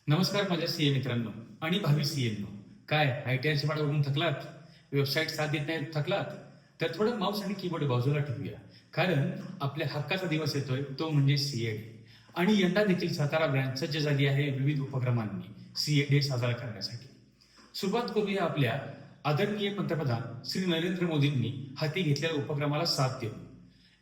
नमस्कार माझ्या सीए मित्रांनो आणि भावी सीएंनो. काय ITRची वाट बघून थकलात? वेबसाईट साथ देत नाही थकलात? तर थोडं माऊस आणि कीबोर्ड बाजूला ठेवूया, कारण आपल्या हक्काचा दिवस येतोय, तो म्हणजे सीए डे. आणि यंदा देखील सातारा ब्रँच सज्ज झाली आहे विविध उपक्रमांनी सीए डे साजरा करण्यासाठी. सुरुवात करूया आपल्या आदरणीय पंतप्रधान श्री नरेंद्र मोदींनी हाती घेतलेल्या उपक्रमाला साथ देऊन.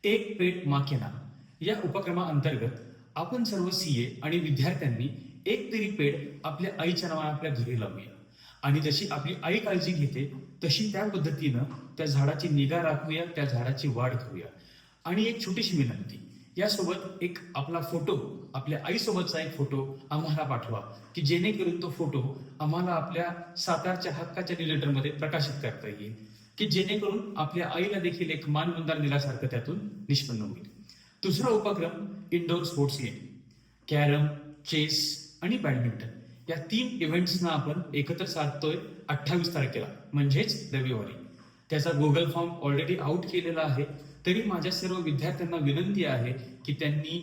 एक पेट माँ के नाम या उपक्रमाअंतर्गत आपण सर्व सीए आणि विद्यार्थ्यांनी एक तरी पेड आपल्या आईच्या नावाने आपल्या घरी लावूया. आणि जशी आपली आई काळजी घेते तशी त्या पद्धतीनं त्या झाडाची निगा राखूया, त्या झाडाची वाढ करूया. आणि एक छोटीशी विनंती, यासोबत एक आपला फोटो, आपल्या आईसोबतचा एक फोटो आम्हाला पाठवा, की जेणेकरून तो फोटो आम्हाला आपल्या सातारच्या हक्काच्या न्यूजलेटरमध्ये प्रकाशित करता येईल, की जेणेकरून आपल्या आईला देखील एक मानवंदना दिल्यासारखं त्यातून निष्पन्न होईल. दुसरा उपक्रम indoor sports game, carrom, chess आणि बॅडमिंटन या 3 इव्हेंट्सना आपण एकत्र साधतोय 28 तारखेला, म्हणजेच रविवारी. त्याचा गुगल फॉर्म ऑलरेडी आउट केलेला आहे. तरी माझ्या सर्व विद्यार्थ्यांना विनंती आहे की त्यांनी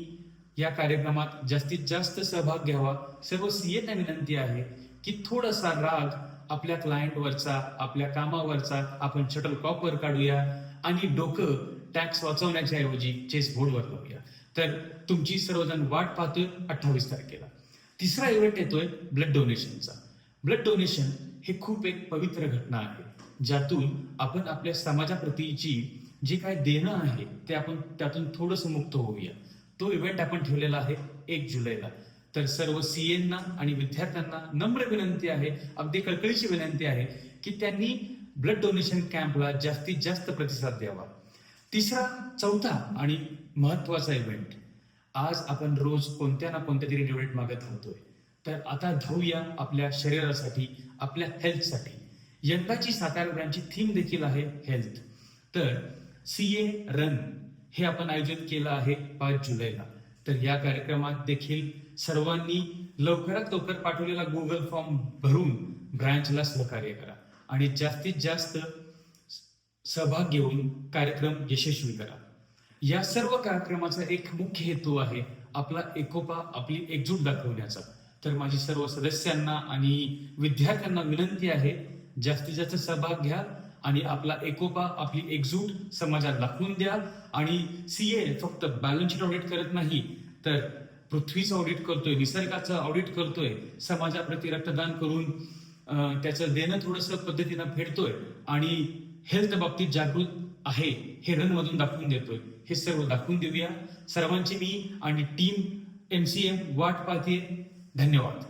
या कार्यक्रमात जास्तीत जास्त सहभाग घ्यावा. सर्व सीएना विनंती आहे की थोडासा राग आपल्या क्लायंटवरचा, आपल्या कामावरचा आपण शटलकॉकवर काढूया आणि डोकं टॅक्स वाचवण्याच्या ऐवजी चेस बोर्डवर लावूया. तर तुमची सर्वजण वाट पाहतोय 28 तारखेला. तिसरा इव्हेंट येतोय ब्लड डोनेशनचा. ब्लड डोनेशन हे खूप एक पवित्र घटना आहे, ज्यातून आपण आपल्या समाजाप्रतीची जे काय देणं आहे ते आपण त्यातून थोडंसं मुक्त होऊया. तो इव्हेंट आपण ठेवलेला आहे 1 जुलैला. तर सर्व सीएंना आणि विद्यार्थ्यांना नम्र विनंती आहे, अगदी कळकळीची विनंती आहे की त्यांनी ब्लड डोनेशन कॅम्पला जास्तीत जास्त प्रतिसाद द्यावा. चौथा आणि महत्वाचा इव्हेंट, आज आपण रोज कोणत्या ना कोणत्या तरी डोनेट मागत होतोय, तर आता धावूया आपल्या शरीरासाठी, आपल्या हेल्थसाठी. यंदाची सातारा ब्रँचची थीम देखील आहे हेल्थ. तर सीए रन हे आपण आयोजित केलं आहे 5 जुलैला. तर या कार्यक्रमात देखील सर्वांनी लवकरात लवकर पाठवलेला गुगल फॉर्म भरून ब्रँचला सहकार्य करा आणि जास्तीत जास्त सहभाग घेऊन कार्यक्रम यशस्वी करा. या सर्व कार्यक्रमाचा एक मुख्य हेतू आहे आपला एकोपा, आपली एकजूट दाखवण्याचा. तर माझी सर्व सदस्यांना आणि विद्यार्थ्यांना विनंती आहे, जास्तीत जास्त सहभाग घ्या आणि आपला एकोपा, आपली एकजूट समाजात दाखवून द्या. आणि सीए फक्त बॅलन्स शीट ऑडिट करत नाही, तर पृथ्वीचं ऑडिट करतोय, निसर्गाचं ऑडिट करतोय, समाजाप्रती रक्तदान करून त्याचं देणं थोडंसं पद्धतीनं फेडतोय आणि हेल्थ बाबतीत जागृत आहे हे रन मधून दाखवून देतोय. हे सर्व दाखवून देऊया. सर्वांची मी आणि टीम MCM वाट पाहते. धन्यवाद.